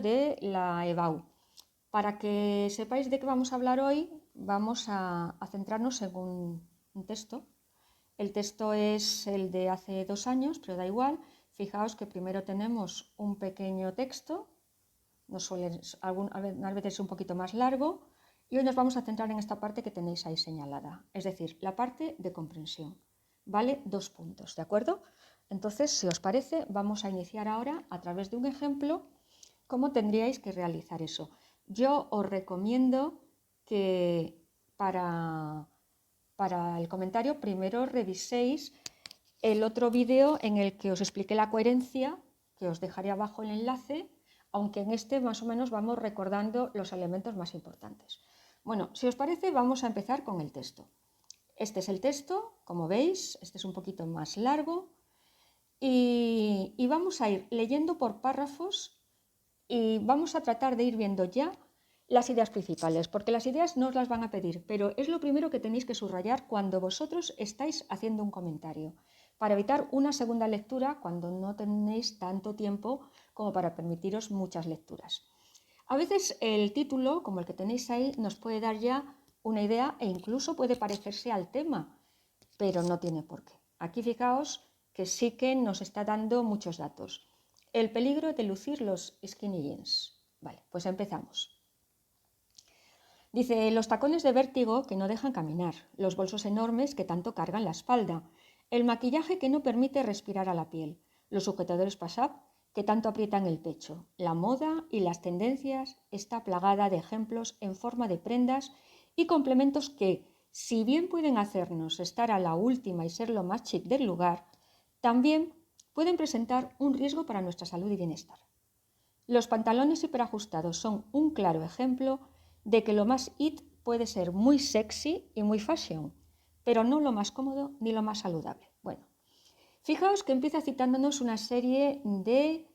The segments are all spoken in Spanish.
de la EBAU. Para que sepáis de qué vamos a hablar hoy, vamos a centrarnos en un texto. El texto es el de hace 2 años, pero da igual. Fijaos que primero tenemos un pequeño texto, algunas veces un poquito más largo, y hoy nos vamos a centrar en esta parte que tenéis ahí señalada, es decir, la parte de comprensión. Vale 2 puntos, ¿de acuerdo? Entonces, si os parece, vamos a iniciar ahora a través de un ejemplo cómo tendríais que realizar eso. Yo os recomiendo que para el comentario primero reviséis el otro vídeo en el que os expliqué la coherencia, que os dejaré abajo el enlace, aunque en este más o menos vamos recordando los elementos más importantes. Bueno, si os parece, vamos a empezar con el texto. Este es el texto, como veis, este es un poquito más largo, y vamos a ir leyendo por párrafos y vamos a tratar de ir viendo ya las ideas principales, porque las ideas no os las van a pedir, pero es lo primero que tenéis que subrayar cuando vosotros estáis haciendo un comentario, para evitar una segunda lectura cuando no tenéis tanto tiempo como para permitiros muchas lecturas. A veces el título, como el que tenéis ahí, nos puede dar ya una idea e incluso puede parecerse al tema, pero no tiene por qué. Aquí fijaos que sí que nos está dando muchos datos. El peligro de lucir los skinny jeans. Vale, pues empezamos. Dice, los tacones de vértigo que no dejan caminar, los bolsos enormes que tanto cargan la espalda, el maquillaje que no permite respirar a la piel, los sujetadores pass-up que tanto aprietan el pecho. La moda y las tendencias está plagada de ejemplos en forma de prendas y complementos que, si bien pueden hacernos estar a la última y ser lo más chic del lugar, también pueden presentar un riesgo para nuestra salud y bienestar. Los pantalones hiperajustados son un claro ejemplo de que lo más it puede ser muy sexy y muy fashion, pero no lo más cómodo ni lo más saludable. Bueno, fijaos que empieza citándonos una serie de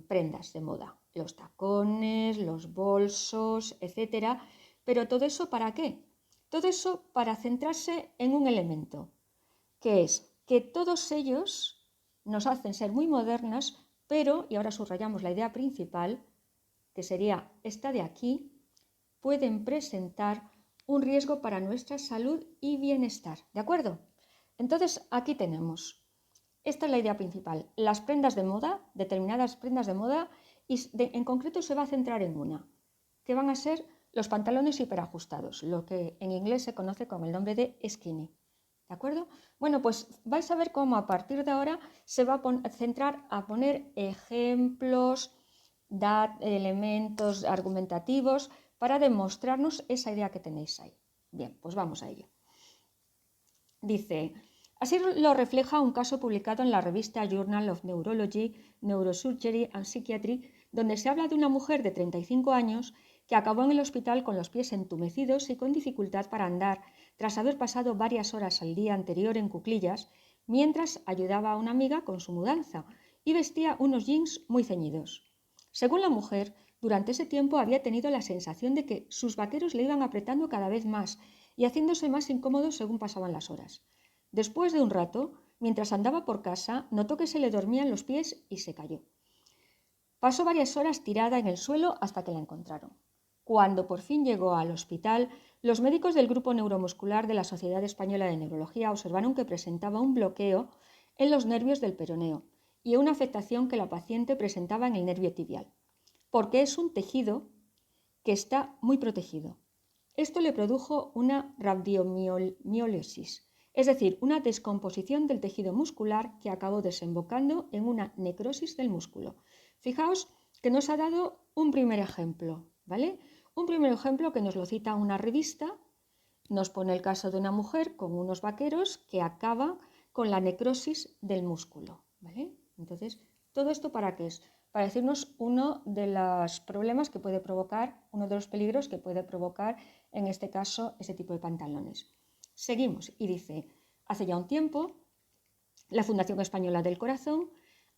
prendas de moda, los tacones, los bolsos, etcétera. Pero todo eso ¿para qué? Todo eso para centrarse en un elemento, que es que todos ellos nos hacen ser muy modernas, pero, y ahora subrayamos la idea principal, que sería esta de aquí, pueden presentar un riesgo para nuestra salud y bienestar, ¿de acuerdo? Entonces, aquí tenemos, esta es la idea principal, las prendas de moda, determinadas prendas de moda, y en concreto se va a centrar en una, que van a ser los pantalones hiperajustados, lo que en inglés se conoce con el nombre de skinny. ¿De acuerdo? Bueno, pues vais a ver cómo a partir de ahora se va a centrar a poner ejemplos, elementos argumentativos para demostrarnos esa idea que tenéis ahí. Bien, pues vamos a ello. Dice, así lo refleja un caso publicado en la revista Journal of Neurology, Neurosurgery and Psychiatry, donde se habla de una mujer de 35 años que acabó en el hospital con los pies entumecidos y con dificultad para andar, tras haber pasado varias horas al día anterior en cuclillas, mientras ayudaba a una amiga con su mudanza y vestía unos jeans muy ceñidos. Según la mujer, durante ese tiempo había tenido la sensación de que sus vaqueros le iban apretando cada vez más y haciéndose más incómodos según pasaban las horas. Después de un rato, mientras andaba por casa, notó que se le dormían los pies y se cayó. Pasó varias horas tirada en el suelo hasta que la encontraron. Cuando por fin llegó al hospital, los médicos del grupo neuromuscular de la Sociedad Española de Neurología observaron que presentaba un bloqueo en los nervios del peroneo y una afectación que la paciente presentaba en el nervio tibial, porque es un tejido que está muy protegido. Esto le produjo una rabdomiólisis, es decir, una descomposición del tejido muscular que acabó desembocando en una necrosis del músculo. Fijaos que nos ha dado un primer ejemplo, ¿vale? Un primer ejemplo que nos lo cita una revista, nos pone el caso de una mujer con unos vaqueros que acaba con la necrosis del músculo, ¿vale? Entonces, ¿todo esto para qué es? Para decirnos uno de los problemas que puede provocar, uno de los peligros que puede provocar, en este caso, ese tipo de pantalones. Seguimos y dice, hace ya un tiempo, la Fundación Española del Corazón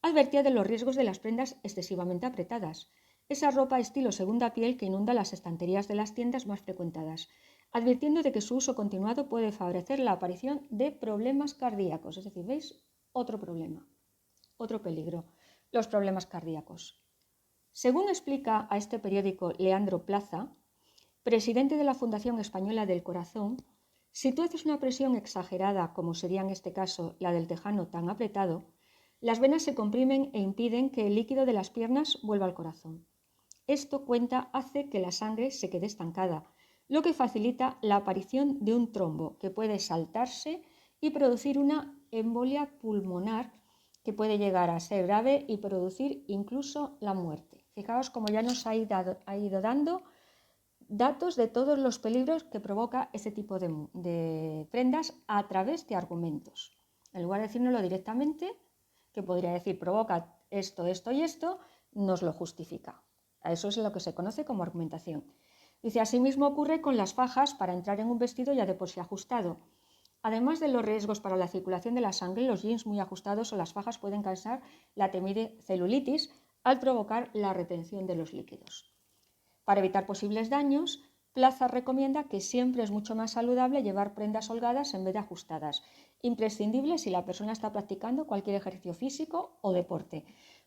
advertía de los riesgos de las prendas excesivamente apretadas, esa ropa estilo segunda piel que inunda las estanterías de las tiendas más frecuentadas, advirtiendo de que su uso continuado puede favorecer la aparición de problemas cardíacos. Es decir, ¿veis? Otro problema, otro peligro, los problemas cardíacos. Según explica a este periódico Leandro Plaza, presidente de la Fundación Española del Corazón, si tú haces una presión exagerada, como sería en este caso la del tejano tan apretado, las venas se comprimen e impiden que el líquido de las piernas vuelva al corazón. Esto, cuenta, hace que la sangre se quede estancada, lo que facilita la aparición de un trombo que puede saltarse y producir una embolia pulmonar que puede llegar a ser grave y producir incluso la muerte. Fijaos cómo ya nos ha ido dando datos de todos los peligros que provoca este tipo de prendas a través de argumentos. En lugar de decírnoslo directamente, que podría decir provoca esto, esto y esto, nos lo justifica. A eso es lo que se conoce como argumentación. Dice, asimismo ocurre con las fajas para entrar en un vestido ya de por sí ajustado. Además de los riesgos para la circulación de la sangre, los jeans muy ajustados o las fajas pueden causar la temida celulitis al provocar la retención de los líquidos. Para evitar posibles daños, Plaza recomienda que siempre es mucho más saludable llevar prendas holgadas en vez de ajustadas, imprescindible si la persona está practicando cualquier ejercicio físico o deporte,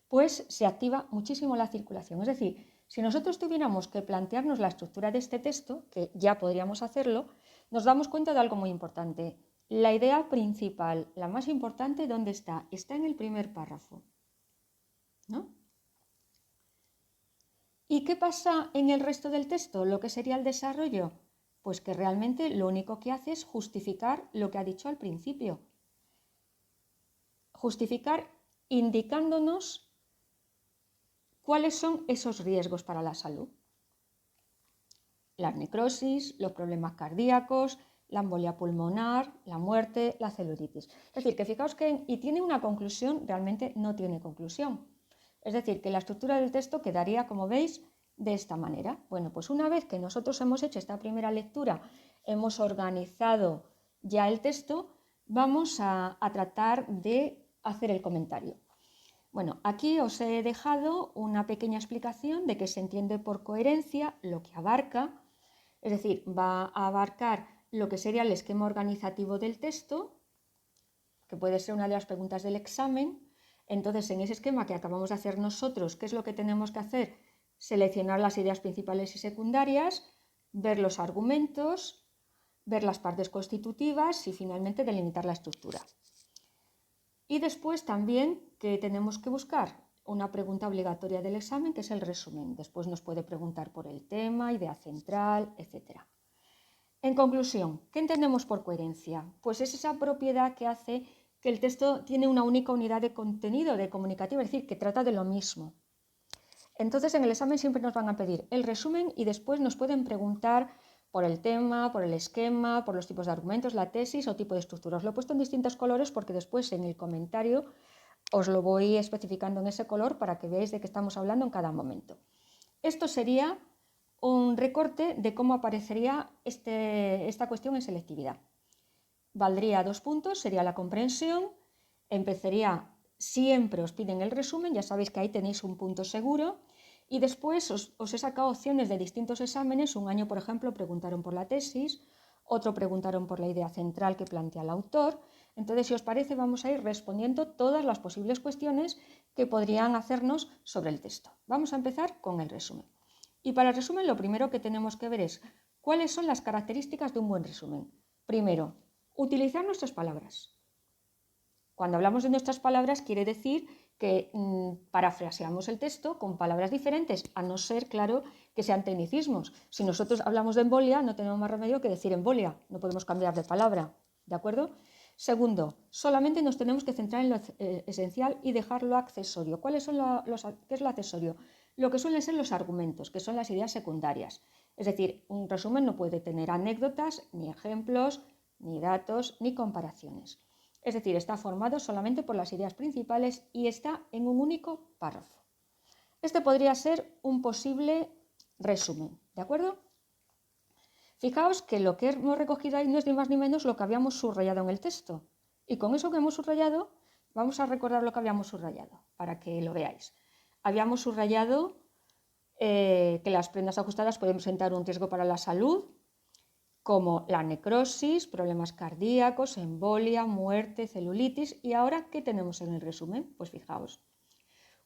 pues se activa muchísimo la circulación. Es decir, si nosotros tuviéramos que plantearnos la estructura de este texto, que ya podríamos hacerlo, nos damos cuenta de algo muy importante. La idea principal, la más importante, ¿dónde está? Está en el primer párrafo, ¿no? ¿Y qué pasa en el resto del texto? Lo que sería el desarrollo. Pues que realmente lo único que hace es justificar lo que ha dicho al principio. Justificar indicándonos cuáles son esos riesgos para la salud. La necrosis, los problemas cardíacos, la embolia pulmonar, la muerte, la celulitis. Es decir, que fijaos que, y tiene una conclusión, realmente no tiene conclusión. Es decir, que la estructura del texto quedaría, como veis, de esta manera. Bueno, pues una vez que nosotros hemos hecho esta primera lectura, hemos organizado ya el texto, vamos a tratar de hacer el comentario. Bueno, aquí os he dejado una pequeña explicación de que se entiende por coherencia lo que abarca, es decir, va a abarcar lo que sería el esquema organizativo del texto, que puede ser una de las preguntas del examen. Entonces, en ese esquema que acabamos de hacer nosotros, ¿qué es lo que tenemos que hacer? Seleccionar las ideas principales y secundarias, ver los argumentos, ver las partes constitutivas y finalmente delimitar la estructura. Y después también que tenemos que buscar una pregunta obligatoria del examen, que es el resumen. Después nos puede preguntar por el tema, idea central, etc. En conclusión, ¿qué entendemos por coherencia? Pues es esa propiedad que hace que el texto tiene una única unidad de contenido, de comunicativo, es decir, que trata de lo mismo. Entonces, en el examen siempre nos van a pedir el resumen y después nos pueden preguntar por el tema, por el esquema, por los tipos de argumentos, la tesis o tipo de estructura. Os lo he puesto en distintos colores porque después en el comentario os lo voy especificando en ese color para que veáis de qué estamos hablando en cada momento. Esto sería un recorte de cómo aparecería esta cuestión en selectividad. Valdría 2 puntos, sería la comprensión, empezaría, siempre os piden el resumen, ya sabéis que ahí tenéis un punto seguro, y después os he sacado opciones de distintos exámenes. Un año, por ejemplo, preguntaron por la tesis, otro preguntaron por la idea central que plantea el autor. Entonces, si os parece, vamos a ir respondiendo todas las posibles cuestiones que podrían hacernos sobre el texto. Vamos a empezar con el resumen. Y para el resumen, lo primero que tenemos que ver es cuáles son las características de un buen resumen. Primero, utilizar nuestras palabras. Cuando hablamos de nuestras palabras, quiere decir que parafraseamos el texto con palabras diferentes, a no ser, claro, que sean tecnicismos. Si nosotros hablamos de embolia, no tenemos más remedio que decir embolia, no podemos cambiar de palabra, ¿de acuerdo? Segundo, solamente nos tenemos que centrar en lo esencial y dejar lo accesorio. ¿Qué es lo accesorio? Lo que suelen ser los argumentos, que son las ideas secundarias. Es decir, un resumen no puede tener anécdotas, ni ejemplos, ni datos, ni comparaciones. Es decir, está formado solamente por las ideas principales y está en un único párrafo. Este podría ser un posible resumen, ¿de acuerdo? Fijaos que lo que hemos recogido ahí no es ni más ni menos lo que habíamos subrayado en el texto. Y con eso que hemos subrayado, vamos a recordar lo que habíamos subrayado, para que lo veáis. Habíamos subrayado que las prendas ajustadas pueden presentar un riesgo para la salud, como la necrosis, problemas cardíacos, embolia, muerte, celulitis. ¿Y ahora qué tenemos en el resumen? Pues fijaos,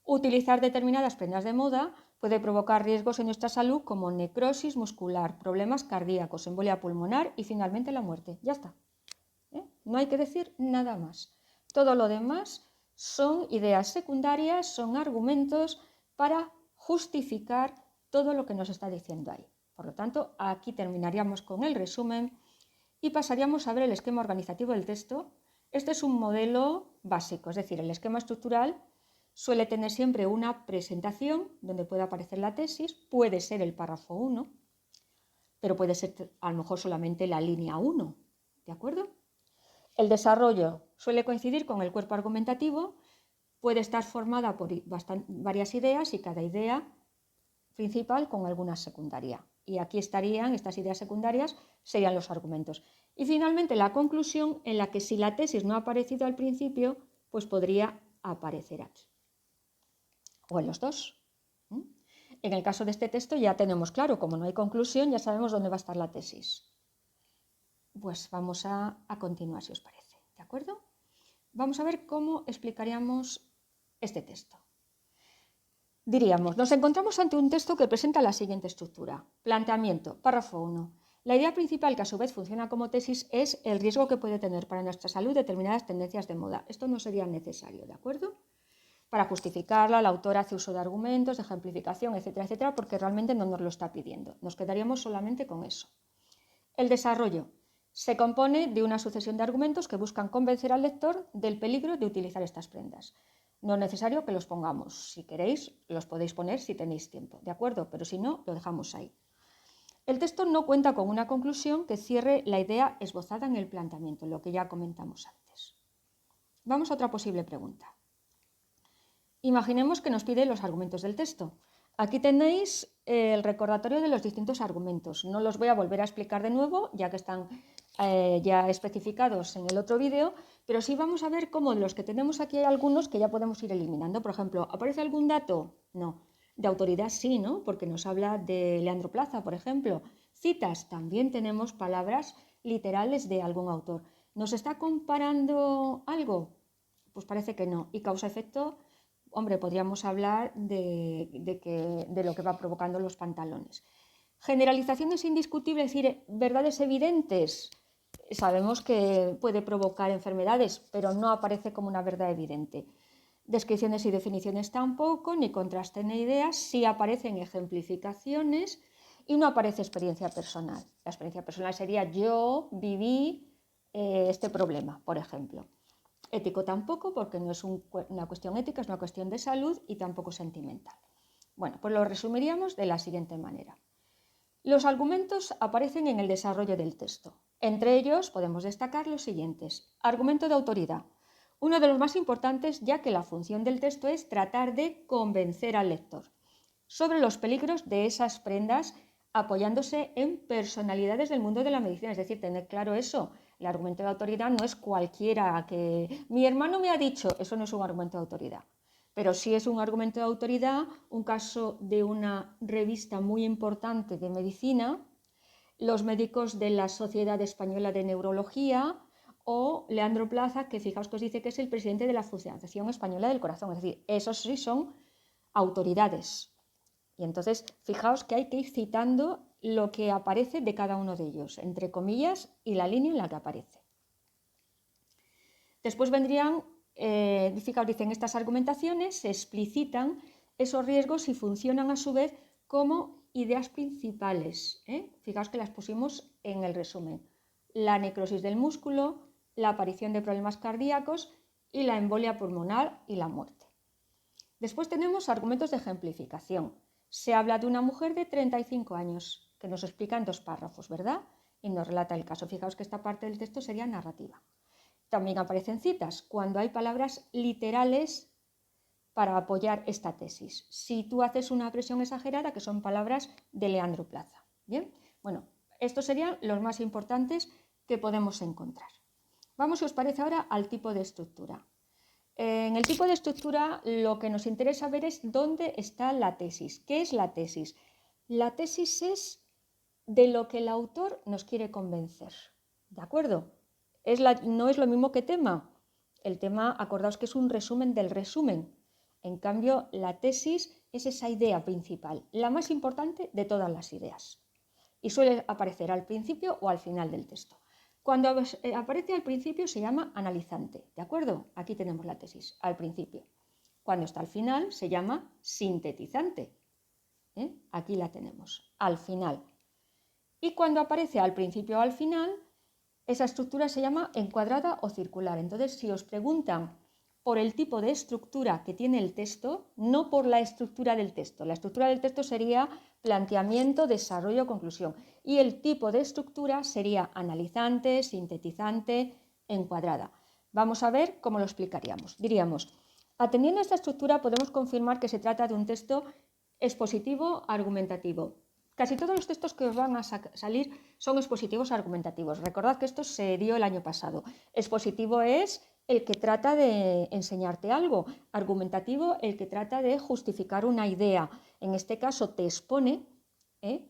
utilizar determinadas prendas de moda Puede provocar riesgos en nuestra salud como necrosis muscular, problemas cardíacos, embolia pulmonar y finalmente la muerte. Ya está. No hay que decir nada más. Todo lo demás son ideas secundarias, son argumentos para justificar todo lo que nos está diciendo ahí. Por lo tanto, aquí terminaríamos con el resumen y pasaríamos a ver el esquema organizativo del texto. Este es un modelo básico, es decir, el esquema estructural suele tener siempre una presentación donde puede aparecer la tesis, puede ser el párrafo 1, pero puede ser a lo mejor solamente la línea 1, ¿de acuerdo? El desarrollo suele coincidir con el cuerpo argumentativo, puede estar formada por varias ideas y cada idea principal con alguna secundaria. Y aquí estarían, estas ideas secundarias serían los argumentos. Y finalmente la conclusión en la que si la tesis no ha aparecido al principio, pues podría aparecer aquí. O en los dos. En el caso de este texto ya tenemos claro, como no hay conclusión, ya sabemos dónde va a estar la tesis. Pues vamos a continuar, si os parece. ¿De acuerdo? Vamos a ver cómo explicaríamos este texto. Diríamos, nos encontramos ante un texto que presenta la siguiente estructura. Planteamiento, párrafo 1. La idea principal, que a su vez funciona como tesis, es el riesgo que puede tener para nuestra salud determinadas tendencias de moda. Esto no sería necesario, ¿de acuerdo? Para justificarla, el autor hace uso de argumentos, de ejemplificación, etcétera, etcétera, porque realmente no nos lo está pidiendo. Nos quedaríamos solamente con eso. El desarrollo se compone de una sucesión de argumentos que buscan convencer al lector del peligro de utilizar estas prendas. No es necesario que los pongamos. Si queréis, los podéis poner si tenéis tiempo, ¿de acuerdo? Pero si no, lo dejamos ahí. El texto no cuenta con una conclusión que cierre la idea esbozada en el planteamiento, lo que ya comentamos antes. Vamos a otra posible pregunta. Imaginemos que nos pide los argumentos del texto. Aquí tenéis el recordatorio de los distintos argumentos. No los voy a volver a explicar de nuevo, ya que están ya especificados en el otro vídeo, pero sí vamos a ver cómo de los que tenemos aquí hay algunos que ya podemos ir eliminando. Por ejemplo, ¿aparece algún dato? No. De autoridad sí, ¿no? Porque nos habla de Leandro Plaza, por ejemplo. Citas, también tenemos palabras literales de algún autor. ¿Nos está comparando algo? Pues parece que no. Y causa-efecto, hombre, podríamos hablar de lo que va provocando los pantalones. Generalizaciones indiscutibles, es decir, verdades evidentes. Sabemos que puede provocar enfermedades, pero no aparece como una verdad evidente. Descripciones y definiciones tampoco, ni contraste ni ideas, sí aparecen ejemplificaciones y no aparece experiencia personal. La experiencia personal sería yo viví este problema, por ejemplo. Ético tampoco, porque no es una cuestión ética, es una cuestión de salud y tampoco sentimental. Bueno, pues lo resumiríamos de la siguiente manera. Los argumentos aparecen en el desarrollo del texto. Entre ellos podemos destacar los siguientes. Argumento de autoridad. Uno de los más importantes, ya que la función del texto es tratar de convencer al lector sobre los peligros de esas prendas apoyándose en personalidades del mundo de la medicina. Es decir, tener claro eso. El argumento de autoridad no es cualquiera que mi hermano me ha dicho, eso no es un argumento de autoridad. Pero sí es un argumento de autoridad, un caso de una revista muy importante de medicina, los médicos de la Sociedad Española de Neurología o Leandro Plaza, que fijaos que os dice que es el presidente de la Asociación Española del Corazón. Es decir, esos sí son autoridades. Y entonces, fijaos que hay que ir citando lo que aparece de cada uno de ellos, entre comillas, y la línea en la que aparece. Después vendrían, fijaos, dicen, estas argumentaciones se explicitan esos riesgos y funcionan a su vez como ideas principales. Fijaos que las pusimos en el resumen. La necrosis del músculo, la aparición de problemas cardíacos y la embolia pulmonar y la muerte. Después tenemos argumentos de ejemplificación. Se habla de una mujer de 35 años, que nos explica en 2 párrafos, ¿verdad? Y nos relata el caso. Fijaos que esta parte del texto sería narrativa. También aparecen citas, cuando hay palabras literales para apoyar esta tesis. Si tú haces una expresión exagerada, que son palabras de Leandro Plaza. ¿Bien? Bueno, estos serían los más importantes que podemos encontrar. Vamos, si os parece, ahora al tipo de estructura. En el tipo de estructura lo que nos interesa ver es dónde está la tesis. ¿Qué es la tesis? La tesis es de lo que el autor nos quiere convencer. ¿De acuerdo? No es lo mismo que tema. El tema, acordaos que es un resumen del resumen. En cambio, la tesis es esa idea principal, la más importante de todas las ideas. Y suele aparecer al principio o al final del texto. Cuando aparece al principio se llama analizante, ¿de acuerdo? Aquí tenemos la tesis, al principio. Cuando está al final se llama sintetizante. Aquí la tenemos, al final. Y cuando aparece al principio o al final, esa estructura se llama encuadrada o circular. Entonces, si os preguntan por el tipo de estructura que tiene el texto, no por la estructura del texto. La estructura del texto sería planteamiento, desarrollo, conclusión. Y el tipo de estructura sería analizante, sintetizante, encuadrada. Vamos a ver cómo lo explicaríamos. Diríamos, atendiendo a esta estructura podemos confirmar que se trata de un texto expositivo argumentativo. Casi todos los textos que os van a salir son expositivos argumentativos. Recordad que esto se dio el año pasado. Expositivo es el que trata de enseñarte algo. Argumentativo, el que trata de justificar una idea. En este caso te expone,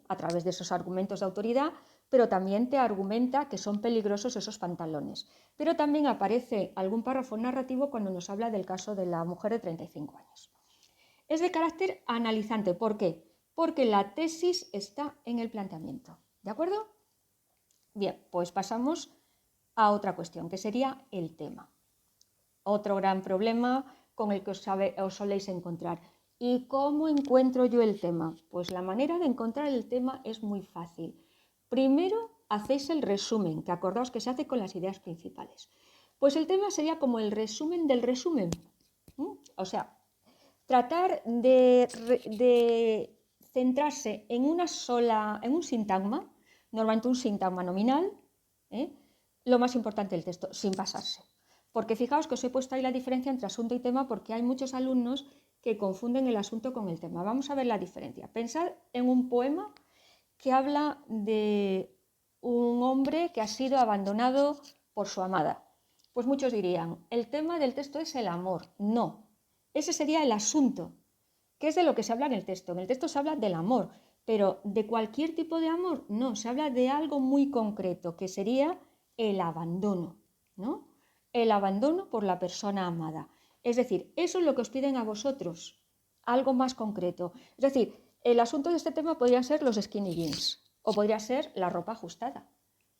a través de esos argumentos de autoridad, pero también te argumenta que son peligrosos esos pantalones. Pero también aparece algún párrafo narrativo cuando nos habla del caso de la mujer de 35 años. Es de carácter analizante. ¿Por qué? Porque la tesis está en el planteamiento. ¿De acuerdo? Bien, pues pasamos a otra cuestión, que sería el tema. Otro gran problema con el que os soléis encontrar. ¿Y cómo encuentro yo el tema? Pues la manera de encontrar el tema es muy fácil. Primero hacéis el resumen, que acordaos que se hace con las ideas principales. Pues el tema sería como el resumen del resumen. O sea, tratar de centrarse en un sintagma, normalmente un sintagma nominal, lo más importante del texto, sin pasarse. Porque fijaos que os he puesto ahí la diferencia entre asunto y tema porque hay muchos alumnos que confunden el asunto con el tema. Vamos a ver la diferencia. Pensad en un poema que habla de un hombre que ha sido abandonado por su amada. Pues muchos dirían, el tema del texto es el amor. No, ese sería el asunto, que es de lo que se habla en el texto. En el texto se habla del amor, pero de cualquier tipo de amor, no, se habla de algo muy concreto, que sería el abandono, ¿no? El abandono por la persona amada. Es decir, eso es lo que os piden a vosotros, algo más concreto. Es decir, el asunto de este tema podría ser los skinny jeans o podría ser la ropa ajustada.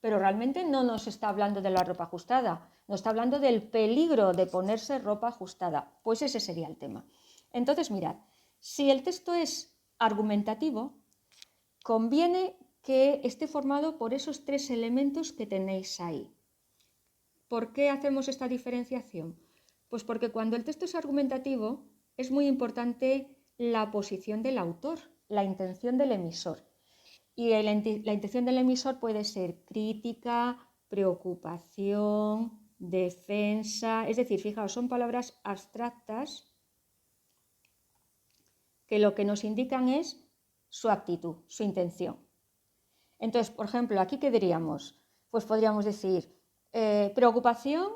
Pero realmente no nos está hablando de la ropa ajustada, nos está hablando del peligro de ponerse ropa ajustada. Pues ese sería el tema. Entonces, mirad, si el texto es argumentativo, conviene que esté formado por esos tres elementos que tenéis ahí. ¿Por qué hacemos esta diferenciación? Pues porque cuando el texto es argumentativo es muy importante la posición del autor, la intención del emisor. Y la intención del emisor puede ser crítica, preocupación, defensa. Es decir, fijaos, son palabras abstractas que lo que nos indican es su actitud, su intención. Entonces, por ejemplo, aquí ¿qué diríamos? Pues podríamos decir preocupación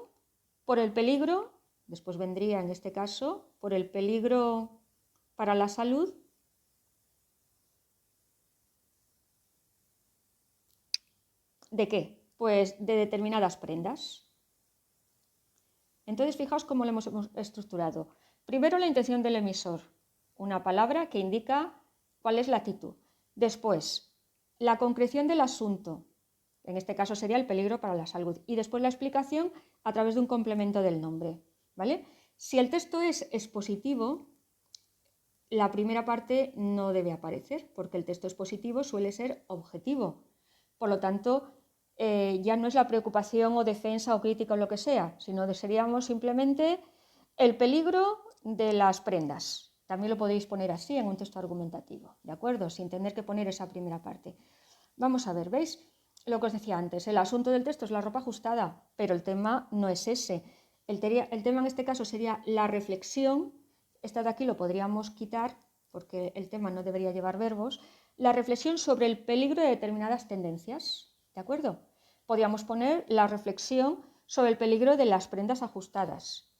por el peligro, después vendría en este caso, por el peligro para la salud. ¿De qué? Pues de determinadas prendas. Entonces, fijaos cómo lo hemos estructurado. Primero, la intención del emisor, una palabra que indica cuál es la actitud. Después, la concreción del asunto, en este caso sería el peligro para la salud. Y después la explicación a través de un complemento del nombre, ¿vale? Si el texto es expositivo, la primera parte no debe aparecer, porque el texto expositivo suele ser objetivo. Por lo tanto, ya no es la preocupación o defensa o crítica o lo que sea, sino seríamos simplemente el peligro de las prendas. También lo podéis poner así en un texto argumentativo, ¿de acuerdo? Sin tener que poner esa primera parte. Vamos a ver, ¿veis? Lo que os decía antes, el asunto del texto es la ropa ajustada, pero el tema no es ese. El tema en este caso sería la reflexión. Esta de aquí lo podríamos quitar porque el tema no debería llevar verbos. La reflexión sobre el peligro de determinadas tendencias, ¿de acuerdo? Podríamos poner la reflexión sobre el peligro de las prendas ajustadas.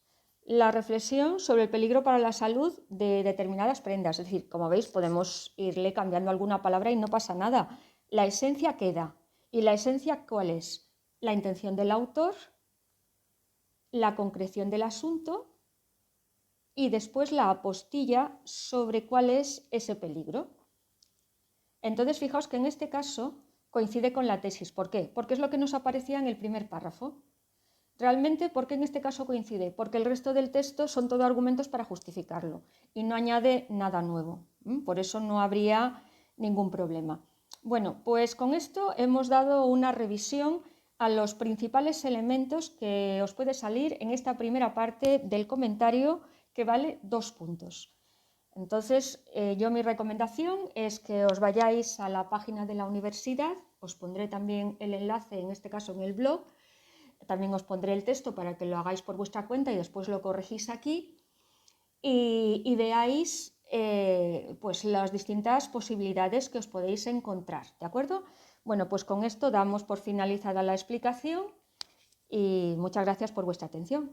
La reflexión sobre el peligro para la salud de determinadas prendas. Es decir, como veis, podemos irle cambiando alguna palabra y no pasa nada. La esencia queda. ¿Y la esencia cuál es? La intención del autor, la concreción del asunto y después la apostilla sobre cuál es ese peligro. Entonces, fijaos que en este caso coincide con la tesis. ¿Por qué? Porque es lo que nos aparecía en el primer párrafo. Realmente, ¿por qué en este caso coincide? Porque el resto del texto son todo argumentos para justificarlo y no añade nada nuevo. Por eso no habría ningún problema. Bueno, pues con esto hemos dado una revisión a los principales elementos que os puede salir en esta primera parte del comentario, que vale 2 puntos. Entonces, yo mi recomendación es que os vayáis a la página de la universidad, os pondré también el enlace, en este caso en el blog, también os pondré el texto para que lo hagáis por vuestra cuenta y después lo corregís aquí y veáis pues las distintas posibilidades que os podéis encontrar, ¿de acuerdo? Bueno, pues con esto damos por finalizada la explicación y muchas gracias por vuestra atención.